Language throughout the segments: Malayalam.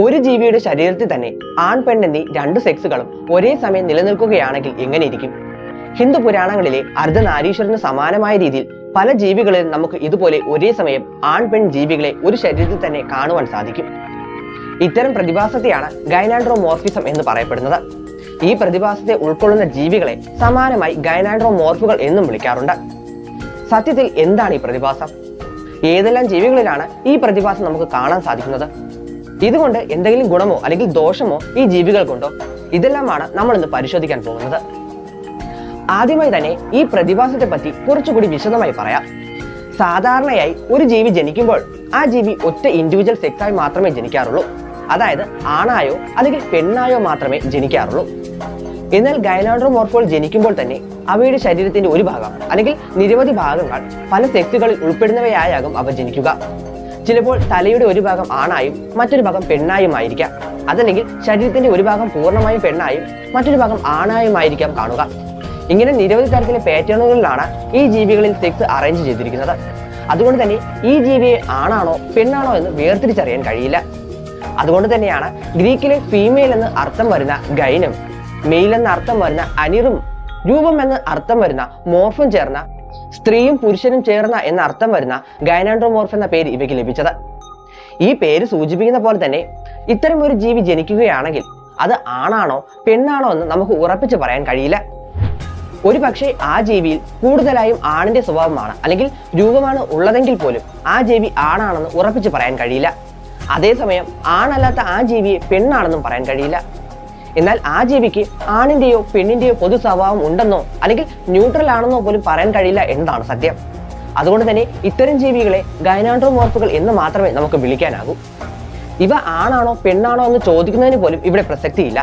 ഒരു ജീവിയുടെ ശരീരത്തിൽ തന്നെ ആൺ പെൺ എന്നീ രണ്ട് സെക്സുകളും ഒരേ സമയം നിലനിൽക്കുകയാണെങ്കിൽ എങ്ങനെയിരിക്കും? ഹിന്ദു പുരാണങ്ങളിലെ അർദ്ധനാരീശ്വരന് സമാനമായ രീതിയിൽ പല ജീവികളിലും നമുക്ക് ഇതുപോലെ ഒരേ സമയം ആൺ പെൺ ജീവികളെ ഒരു ശരീരത്തിൽ തന്നെ കാണുവാൻ സാധിക്കും. ഇത്തരം പ്രതിഭാസത്തെയാണ് ഗൈനാൻഡ്രോമോർഫിസം എന്ന് പറയപ്പെടുന്നത്. ഈ പ്രതിഭാസത്തെ ഉൾക്കൊള്ളുന്ന ജീവികളെ സമാനമായി ഗൈനാൻഡ്രോമോർഫുകൾ എന്നും വിളിക്കാറുണ്ട്. സത്യത്തിൽ എന്താണ് ഈ പ്രതിഭാസം? ഏതെല്ലാം ജീവികളിലാണ് ഈ പ്രതിഭാസം നമുക്ക് കാണാൻ സാധിക്കുന്നത്? ഇതുകൊണ്ട് എന്തെങ്കിലും ഗുണമോ അല്ലെങ്കിൽ ദോഷമോ ഈ ജീവികൾക്കുണ്ടോ? ഇതെല്ലാമാണ് നമ്മൾ ഇന്ന് പരിശോധിക്കാൻ പോകുന്നത്. ആദ്യമായി തന്നെ ഈ പ്രതിഭാസത്തെ പറ്റി കുറച്ചുകൂടി വിശദമായി പറയാം. സാധാരണയായി ഒരു ജീവി ജനിക്കുമ്പോൾ ആ ജീവി ഒറ്റ ഇൻഡിവിജ്വൽ സെക്സായി മാത്രമേ ജനിക്കാറുള്ളൂ. അതായത് ആണായോ അല്ലെങ്കിൽ പെണ്ണായോ മാത്രമേ ജനിക്കാറുള്ളൂ. എന്നാൽ ഗൈനാൻഡ്രോമോർഫുകൾ ജനിക്കുമ്പോൾ തന്നെ അവയുടെ ശരീരത്തിന്റെ ഒരു ഭാഗം അല്ലെങ്കിൽ നിരവധി ഭാഗങ്ങൾ പല സെക്സുകളിൽ ഉൾപ്പെടുന്നവയായാകും അവ ജനിക്കുക. ചിലപ്പോൾ തലയുടെ ഒരു ഭാഗം ആണായും മറ്റൊരു ഭാഗം പെണ്ണായും ആയിരിക്കാം. അതല്ലെങ്കിൽ ശരീരത്തിന്റെ ഒരു ഭാഗം പൂർണ്ണമായും പെണ്ണായും മറ്റൊരു ഭാഗം ആണായുമായിരിക്കാം കാണുക. ഇങ്ങനെ നിരവധി തരത്തിലെ പാറ്റേണുകളിലാണ് ഈ ജീവികളിൽ സെക്സ് അറേഞ്ച് ചെയ്തിരിക്കുന്നത്. അതുകൊണ്ട് തന്നെ ഈ ജീവിയെ ആണാണോ പെണ്ണാണോ എന്ന് വേർതിരിച്ചറിയാൻ കഴിയില്ല. അതുകൊണ്ട് തന്നെയാണ് ഗ്രീക്കിലെ ഫീമെയിൽ എന്ന് അർത്ഥം വരുന്ന ഗൈനും മെയിൽ എന്ന അർത്ഥം വരുന്ന അനിറും രൂപം എന്ന് അർത്ഥം വരുന്ന മോർഫും ചേർന്ന സ്ത്രീയും പുരുഷനും ചേർന്ന എന്ന അർത്ഥം വരുന്ന ഗൈനാൻഡ്രോമോർഫ് എന്ന പേര് ഇവയ്ക്ക് ലഭിച്ചത്. ഈ പേര് സൂചിപ്പിക്കുന്ന പോലെ തന്നെ ഇത്തരം ഒരു ജീവി ജനിക്കുകയാണെങ്കിൽ അത് ആണാണോ പെണ്ണാണോ എന്ന് നമുക്ക് ഉറപ്പിച്ച് പറയാൻ കഴിയില്ല. ഒരു പക്ഷേ ആ ജീവിയിൽ കൂടുതലായും ആണിന്റെ സ്വഭാവമാണ് അല്ലെങ്കിൽ രൂപമാണ് ഉള്ളതെങ്കിൽ പോലും ആ ജീവി ആണാണെന്ന് ഉറപ്പിച്ച് പറയാൻ കഴിയില്ല. അതേസമയം ആണല്ലാത്ത ആ ജീവിയെ പെണ്ണാണെന്നും പറയാൻ കഴിയില്ല. എന്നാൽ ആ ജീവിക്ക് ആണിന്റെയോ പെണ്ണിന്റെയോ പൊതു സ്വഭാവം ഉണ്ടെന്നോ അല്ലെങ്കിൽ ന്യൂട്രൽ ആണെന്നോ പോലും പറയാൻ കഴിയില്ല എന്നതാണ് സത്യം. അതുകൊണ്ട് തന്നെ ഇത്തരം ജീവികളെ ഗൈനാൻഡ്രോമോർഫുകൾ എന്ന് മാത്രമേ നമുക്ക് വിളിക്കാനാകൂ. ഇവ ആണാണോ പെണ്ണാണോ എന്ന് ചോദിക്കുന്നതിന് പോലും ഇവിടെ പ്രസക്തിയില്ല.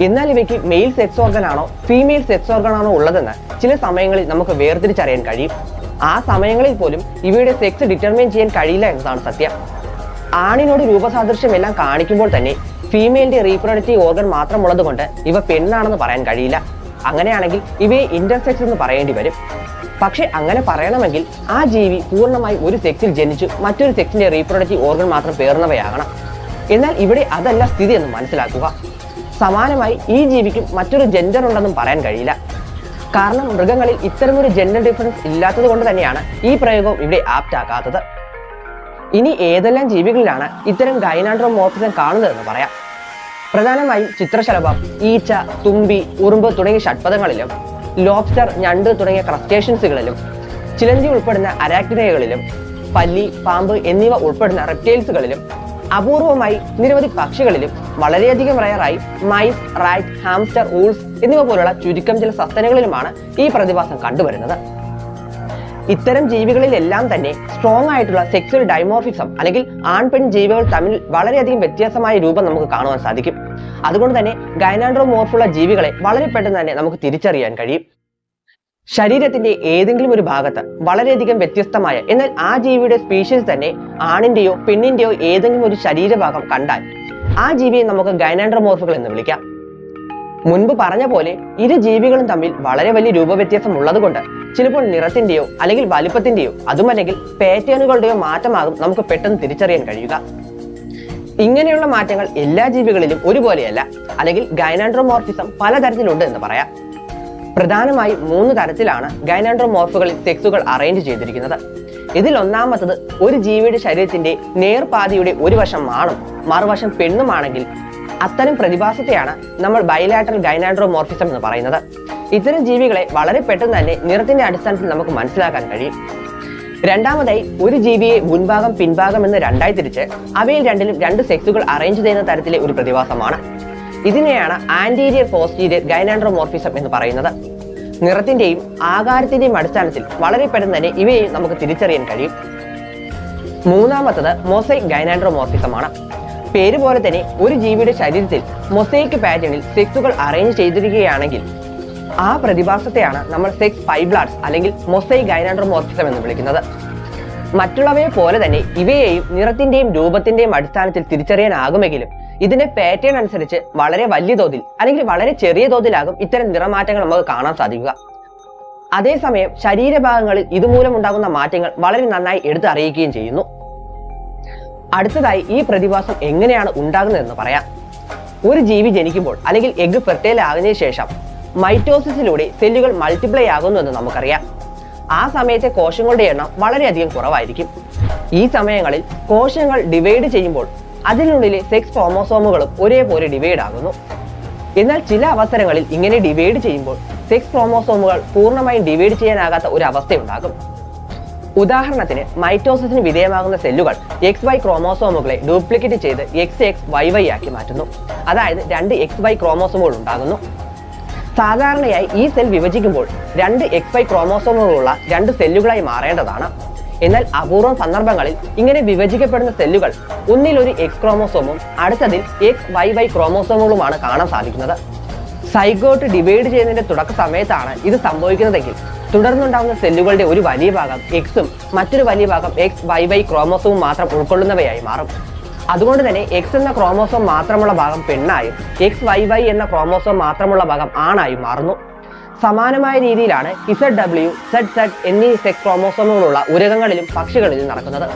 എന്നാൽ ഇവയ്ക്ക് മെയിൽ സെക്സ് ഓർഗൻ ആണോ ഫീമെയിൽ സെക്സ് ഓർഗൻ ആണോ ഉള്ളതെന്ന് ചില സമയങ്ങളിൽ നമുക്ക് വേർതിരിച്ചറിയാൻ കഴിയും. ആ സമയങ്ങളിൽ പോലും ഇവയുടെ സെക്സ് ഡിറ്റർമൈൻ ചെയ്യാൻ കഴിയില്ല എന്നതാണ് സത്യം. ആണിനോട് രൂപസാദൃശ്യം എല്ലാം കാണിക്കുമ്പോൾ തന്നെ ഫീമെയിലിന്റെ റീപ്രൊഡക്റ്റീവ് ഓർഗൻ മാത്രമുള്ളത് കൊണ്ട് ഇവ പെണ്ണാണെന്ന് പറയാൻ കഴിയില്ല. അങ്ങനെയാണെങ്കിൽ ഇവയെ ഇന്റർസെക്സ് എന്ന് പറയേണ്ടി വരും. പക്ഷെ അങ്ങനെ പറയണമെങ്കിൽ ആ ജീവി പൂർണ്ണമായി ഒരു സെക്സിൽ ജനിച്ചു മറ്റൊരു സെക്സിന്റെ റീപ്രൊഡക്റ്റീവ് ഓർഗൻ മാത്രം പേർന്നവയാകണം. എന്നാൽ ഇവിടെ അതല്ല സ്ഥിതി എന്ന് മനസ്സിലാക്കുക. സമാനമായി ഈ ജീവിക്കും മറ്റൊരു ജെൻഡർ ഉണ്ടെന്നും പറയാൻ കഴിയില്ല. കാരണം മൃഗങ്ങളിൽ ഇത്തരമൊരു ജെൻഡർ ഡിഫറൻസ് ഇല്ലാത്തത് കൊണ്ട് തന്നെയാണ് ഈ പ്രയോഗം ഇവിടെ ആപ്റ്റ് ആക്കാത്തത്. ഇനി ഏതെല്ലാം ജീവികളിലാണ് ഇത്തരം ഗൈനാൻഡ്രോമോർഫിസം കാണുന്നതെന്ന് പറയാം. പ്രധാനമായും ചിത്രശലഭം, ഈച്ച, തുമ്പി, ഉറുമ്പ് തുടങ്ങിയ ഷഡ്പദങ്ങളിലും ലോബ്സ്റ്റർ, ഞണ്ട് തുടങ്ങിയ ക്രസ്റ്റേഷ്യൻസുകളിലും ചിലന്തി ഉൾപ്പെടുന്ന അരാക്നിഡകളിലും പല്ലി, പാമ്പ് എന്നിവ ഉൾപ്പെടുന്ന റെപ്റ്റൈൽസുകളിലും അപൂർവമായി നിരവധി പക്ഷികളിലും വളരെയധികം റയറായി മൈസ്, റാറ്റ്, ഹാംസ്റ്റർ, ഊൾസ് എന്നിവ പോലുള്ള ചുരുക്കം ചില സസ്തനങ്ങളിലുമാണ് ഈ പ്രതിഭാസം കണ്ടുവരുന്നത്. ഇത്തരം ജീവികളിലെല്ലാം തന്നെ സ്ട്രോങ് ആയിട്ടുള്ള സെക്സ്വൽ ഡൈമോർഫിസം അല്ലെങ്കിൽ ആൺ പെൺ ജീവികൾ തമ്മിൽ വളരെയധികം വ്യത്യാസമായ രൂപം നമുക്ക് കാണുവാൻ സാധിക്കും. അതുകൊണ്ട് തന്നെ ഗൈനാൻഡ്രോമോർഫുള്ള ജീവികളെ വളരെ പെട്ടെന്ന് തന്നെ നമുക്ക് തിരിച്ചറിയാൻ കഴിയും. ശരീരത്തിന്റെ ഏതെങ്കിലും ഒരു ഭാഗത്ത് വളരെയധികം വ്യത്യസ്തമായ എന്നാൽ ആ ജീവിയുടെ സ്പീഷീസ് തന്നെ ആണിന്റെയോ പെണ്ണിന്റെയോ ഏതെങ്കിലും ഒരു ശരീരഭാഗം കണ്ടാൽ ആ ജീവിയെ നമുക്ക് ഗൈനാൻഡ്രോമോർഫുകൾ എന്ന് വിളിക്കാം. മുൻപ് പറഞ്ഞ പോലെ ഇരു ജീവികളും തമ്മിൽ വളരെ വലിയ രൂപവ്യത്യാസം ഉള്ളതുകൊണ്ട് ചിലപ്പോൾ നിറത്തിന്റെയോ അല്ലെങ്കിൽ വലിപ്പത്തിന്റെയോ അതുമല്ലെങ്കിൽ പാറ്റേണുകളുടെയോ മാറ്റമാകും നമുക്ക് പെട്ടെന്ന് തിരിച്ചറിയാൻ കഴിയുക. ഇങ്ങനെയുള്ള മാറ്റങ്ങൾ എല്ലാ ജീവികളിലും ഒരുപോലെയല്ല, അല്ലെങ്കിൽ ഗൈനാൻഡ്രോമോർഫിസം പലതരത്തിലുണ്ട് എന്ന് പറയാം. പ്രധാനമായും 3 തരത്തിലാണ് ഗൈനാൻഡ്രോമോർഫുകളിൽ സെക്സുകൾ അറേഞ്ച് ചെയ്തിരിക്കുന്നത്. ഇതിൽ ഒന്നാമത്തത് ഒരു ജീവിയുടെ ശരീരത്തിന്റെ നേർപാതിയുടെ ഒരു വശം ആണും മറുവശം പെണ്ണുമാണെങ്കിൽ അത്തരം പ്രതിഭാസത്തെയാണ് നമ്മൾ ബൈലാറ്ററൽ ഗൈനാൻഡ്രോമോർഫിസം എന്ന് പറയുന്നത്. ഇത്തരം ജീവികളെ വളരെ പെട്ടെന്ന് തന്നെ നിറത്തിന്റെ അടിസ്ഥാനത്തിൽ നമുക്ക് മനസ്സിലാക്കാൻ കഴിയും. രണ്ടാമതായി ഒരു ജീവിയെ മുൻഭാഗം പിൻഭാഗം എന്ന് രണ്ടായി തിരിച്ച് അവയിൽ രണ്ടിലും 2 സെക്സുകൾ അറേഞ്ച് ചെയ്യുന്ന തരത്തിലെ ഒരു പ്രതിഭാസമാണ്. ഇതിനെയാണ് ആന്റീരിയർ പോസ്റ്റീരിയർ ഗൈനാൻഡ്രോമോർഫിസം എന്ന് പറയുന്നത്. നിറത്തിന്റെയും ആകാരത്തിന്റെയും അടിസ്ഥാനത്തിൽ വളരെ പെട്ടെന്ന് തന്നെ ഇവയെ നമുക്ക് തിരിച്ചറിയാൻ കഴിയും. മൂന്നാമത്തത് മൊസൈക് ഗൈനാൻഡ്രോമോർഫിസമാണ്. പേര് പോലെ തന്നെ ഒരു ജീവിയുടെ ശരീരത്തിൽ മൊസൈക്ക് പാറ്റേണിൽ സെക്സുകൾ അറേഞ്ച് ചെയ്തിരിക്കുകയാണെങ്കിൽ ആ പ്രതിഭാസത്തെയാണ് നമ്മൾ സെക്സ് ഫൈബ്ലാഡ്സ് അല്ലെങ്കിൽ മൊസൈക് ഗൈനാൻഡ്രോമോർഫിസം എന്ന് വിളിക്കുന്നത്. മറ്റുള്ളവയെ പോലെ തന്നെ ഇവയെയും നിറത്തിന്റെയും രൂപത്തിന്റെയും അടിസ്ഥാനത്തിൽ തിരിച്ചറിയാനാകുമെങ്കിലും ഇതിന്റെ പാറ്റേൺ അനുസരിച്ച് വളരെ വലിയ തോതിൽ അല്ലെങ്കിൽ വളരെ ചെറിയ തോതിലാകും ഇത്തരം നിറമാറ്റങ്ങൾ നമുക്ക് കാണാൻ സാധിക്കുക. അതേസമയം ശരീരഭാഗങ്ങളിൽ ഇതുമൂലം ഉണ്ടാകുന്ന മാറ്റങ്ങൾ വളരെ നന്നായി എടുത്ത് അറിയിക്കുകയും ചെയ്യുന്നു. അടുത്തതായി ഈ പ്രതിഭാസം എങ്ങനെയാണ് ഉണ്ടാകുന്നതെന്ന് പറയാം. ഒരു ജീവി ജനിക്കുമ്പോൾ അല്ലെങ്കിൽ എഗ് ഫെർട്ടൈൽ ആകുന്നതിന് ശേഷം മൈറ്റോസിസിലൂടെ സെല്ലുകൾ മൾട്ടിപ്ലൈ ആകുന്നു എന്ന് നമുക്കറിയാം. ആ സമയത്തെ കോശങ്ങളുടെ എണ്ണം വളരെയധികം കുറവായിരിക്കും. ഈ സമയങ്ങളിൽ കോശങ്ങൾ ഡിവൈഡ് ചെയ്യുമ്പോൾ അതിനുള്ളിലെ സെക്സ് ക്രോമോസോമുകളും ഒരേപോലെ ഡിവൈഡ് ആകുന്നു. എന്നാൽ ചില അവസരങ്ങളിൽ ഇങ്ങനെ ഡിവൈഡ് ചെയ്യുമ്പോൾ സെക്സ് ക്രോമോസോമുകൾ പൂർണ്ണമായും ഡിവൈഡ് ചെയ്യാനാകാത്ത ഒരു അവസ്ഥയുണ്ടാകും. ഉദാഹരണത്തിന് മൈറ്റോസിസിന് വിധേയമാകുന്ന സെല്ലുകൾ XY ക്രോമോസോമുകളെ ഡ്യൂപ്ലിക്കേറ്റ് ചെയ്ത് XXYY ആക്കി മാറ്റുന്നു. അതായത് 2 XY ക്രോമോസോമുകൾ ഉണ്ടാകുന്നു. സാധാരണയായി ഈ സെൽ വിഭജിക്കുമ്പോൾ 2 XY ക്രോമോസോമുകളുള്ള 2 സെല്ലുകളായി മാറേണ്ടതാണ്. എന്നാൽ അപൂർവം സന്ദർഭങ്ങളിൽ ഇങ്ങനെ വിഭജിക്കപ്പെടുന്ന സെല്ലുകൾ ഒന്നിൽ ഒരു X ക്രോമോസോമും അടുത്തതിൽ XYY ക്രോമോസോമുകളുമാണ് കാണാൻ സാധിക്കുന്നത്. സൈഗോട്ട് ഡിവൈഡ് ചെയ്യുന്നതിന്റെ തുടക്ക സമയത്താണ് ഇത് സംഭവിക്കുന്നതെങ്കിൽ തുടർന്നുണ്ടാകുന്ന സെല്ലുകളുടെ ഒരു വലിയ ഭാഗം Xും മറ്റൊരു വലിയ ഭാഗം XYY ക്രോമോസോമും മാത്രം ഉൾക്കൊള്ളുന്നവയായി മാറും. അതുകൊണ്ട് തന്നെ X എന്ന ക്രോമോസോം മാത്രമുള്ള ഭാഗം പെണ്ണായും XYY എന്ന ക്രോമോസോം മാത്രമുള്ള ഭാഗം ആണായും മാറുന്നു. സമാനമായ രീതിയിലാണ് ZW, ZZ എന്നീ സെക്സ് ക്രോമോസോമുകളുള്ള ഉരകങ്ങളിലും പക്ഷികളിലും നടക്കുന്നത്.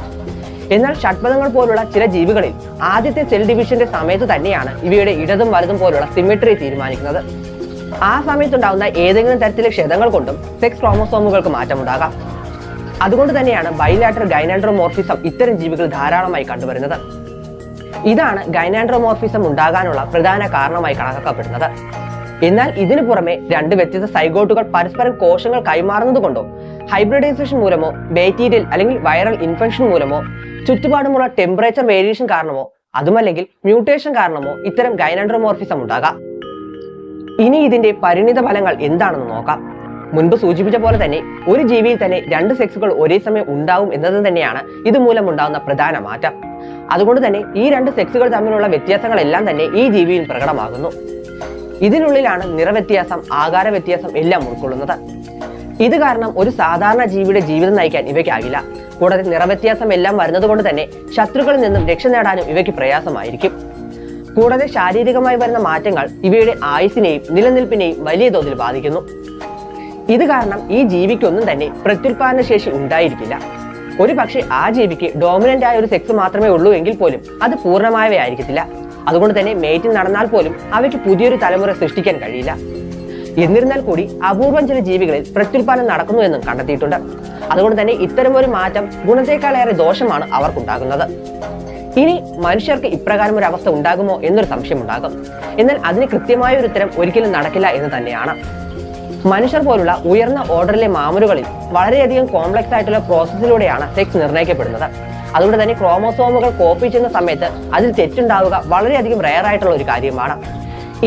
എന്നാൽ ഷഡ്പദങ്ങൾ പോലുള്ള ചില ജീവികളിൽ ആദ്യത്തെ സെൽ ഡിവിഷന്റെ സമയത്ത് തന്നെയാണ് ഇവയുടെ ഇടതും വലതും പോലുള്ള സിമെട്രി തീരുമാനിക്കുന്നത്. ആ സമയത്തുണ്ടാകുന്ന ഏതെങ്കിലും തരത്തിലെ ക്ഷതങ്ങൾ കൊണ്ടും സെക്സ് ക്രോമോസോമുകൾക്ക് മാറ്റമുണ്ടാകാം. അതുകൊണ്ട് തന്നെയാണ് ബൈലാറ്ററൽ ഗൈനാൻഡ്രോമോർഫിസം ഇത്തരം ജീവികൾ ധാരാളമായി കണ്ടുവരുന്നത്. ഇതാണ് ഗൈനാൻഡ്രോമോർഫിസം ഉണ്ടാകാനുള്ള പ്രധാന കാരണമായി കണക്കാക്കപ്പെടുന്നത്. എന്നാൽ ഇതിനു പുറമെ 2 വ്യത്യസ്ത സൈഗോട്ടുകൾ പരസ്പരം കോശങ്ങൾ കൈമാറുന്നത് കൊണ്ടോ ഹൈബ്രിഡൈസേഷൻ മൂലമോ ബാക്ടീരിയൽ അല്ലെങ്കിൽ വൈറൽ ഇൻഫെക്ഷൻ മൂലമോ ചുറ്റുപാടുമുള്ള ടെമ്പറേച്ചർ വേരിയേഷൻ കാരണമോ അതുമല്ലെങ്കിൽ മ്യൂട്ടേഷൻ കാരണമോ ഇത്തരം ഗൈനാൻഡ്രോമോർഫിസം ഉണ്ടാകാം. ഇനി ഇതിന്റെ പരിണിത ഫലങ്ങൾ എന്താണെന്ന് നോക്കാം. മുൻപ് സൂചിപ്പിച്ച പോലെ തന്നെ ഒരു ജീവിയിൽ തന്നെ 2 സെക്സുകൾ ഒരേ സമയം ഉണ്ടാവും എന്നത് തന്നെയാണ് ഇതുമൂലം ഉണ്ടാകുന്ന പ്രധാന മാറ്റം. അതുകൊണ്ട് തന്നെ ഈ 2 സെക്സുകൾ തമ്മിലുള്ള വ്യത്യാസങ്ങളെല്ലാം തന്നെ ഈ ജീവിയിൽ പ്രകടമാകുന്നു. ഇതിനുള്ളിലാണ് നിറവ്യത്യാസം, ആകാര വ്യത്യാസം എല്ലാം ഉൾക്കൊള്ളുന്നത്. ഇത് കാരണം ഒരു സാധാരണ ജീവിയുടെ ജീവിതം നയിക്കാൻ ഇവയ്ക്കാകില്ല. കൂടാതെ നിറവ്യത്യാസം എല്ലാം വരുന്നത് കൊണ്ട് തന്നെ ശത്രുക്കളിൽ നിന്നും രക്ഷ നേടാനും ഇവയ്ക്ക് പ്രയാസമായിരിക്കും. കൂടാതെ ശാരീരികമായി വരുന്ന മാറ്റങ്ങൾ ഇവയുടെ ആയുസ്സിനെയും നിലനിൽപ്പിനെയും വലിയ തോതിൽ ബാധിക്കുന്നു. ഇത് കാരണം ഈ ജീവിക്കൊന്നും തന്നെ പ്രത്യുൽപാദന ശേഷി ഉണ്ടായിരിക്കില്ല. ഒരു പക്ഷേ ആ ജീവിക്ക് ഡോമിനന്റ് ആയ ഒരു സെക്സ് മാത്രമേ ഉള്ളൂ എങ്കിൽ പോലും അത് പൂർണ്ണമായവയായിരിക്കത്തില്ല. അതുകൊണ്ട് തന്നെ മേറ്റിംഗ് നടന്നാൽ പോലും അവയ്ക്ക് പുതിയൊരു തലമുറ സൃഷ്ടിക്കാൻ കഴിയില്ല. എന്നിരുന്നാൽ കൂടി അപൂർവം ചില ജീവികളിൽ പ്രത്യുൽപാദനം നടക്കുന്നു എന്നും കണ്ടെത്തിയിട്ടുണ്ട്. അതുകൊണ്ട് തന്നെ ഇത്തരമൊരു മാറ്റം ഗുണത്തെക്കാളേറെ ദോഷമാണ് അവർക്കുണ്ടാകുന്നത്. ഇനി മനുഷ്യർക്ക് ഇപ്രകാരം ഒരു അവസ്ഥ ഉണ്ടാകുമോ എന്നൊരു സംശയം ഉണ്ടാകും. എന്നാൽ അതിന് കൃത്യമായ ഒരു ഉത്തരം ഒരിക്കലും നടക്കില്ല എന്ന് തന്നെയാണ്. മനുഷ്യർ പോലുള്ള ഉയർന്ന ഓർഡറിലെ മാമലുകളിൽ വളരെയധികം കോംപ്ലക്സ് ആയിട്ടുള്ള പ്രോസസ്സിലൂടെയാണ് സെക്സ് നിർണ്ണയിക്കപ്പെടുന്നത്. അതുകൊണ്ട് തന്നെ ക്രോമോസോമുകൾ കോപ്പി ചെയ്യുന്ന സമയത്ത് അതിൽ തെറ്റുണ്ടാവുക വളരെയധികം റെയർ ആയിട്ടുള്ള ഒരു കാര്യമാണ്.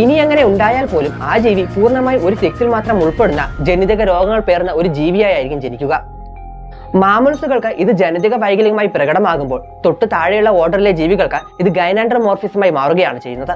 ഇനി അങ്ങനെ ഉണ്ടായാൽ പോലും ആ ജീവി പൂർണ്ണമായി ഒരു സെക്സിൽ മാത്രം ഉൾപ്പെടുന്ന ജനിതക രോഗങ്ങൾ പേർന്ന ഒരു ജീവിയായിരിക്കും ജനിക്കുക. മാമൽസുകൾക്ക് ഇത് ജനിതക വൈകല്യമായി പ്രകടമാകുമ്പോൾ തൊട്ട് താഴെയുള്ള ഓർഡറിലെ ജീവികൾക്ക് ഇത് ഗൈനാൻഡ്രോമോർഫിസമായി മാറുകയാണ് ചെയ്യുന്നത്.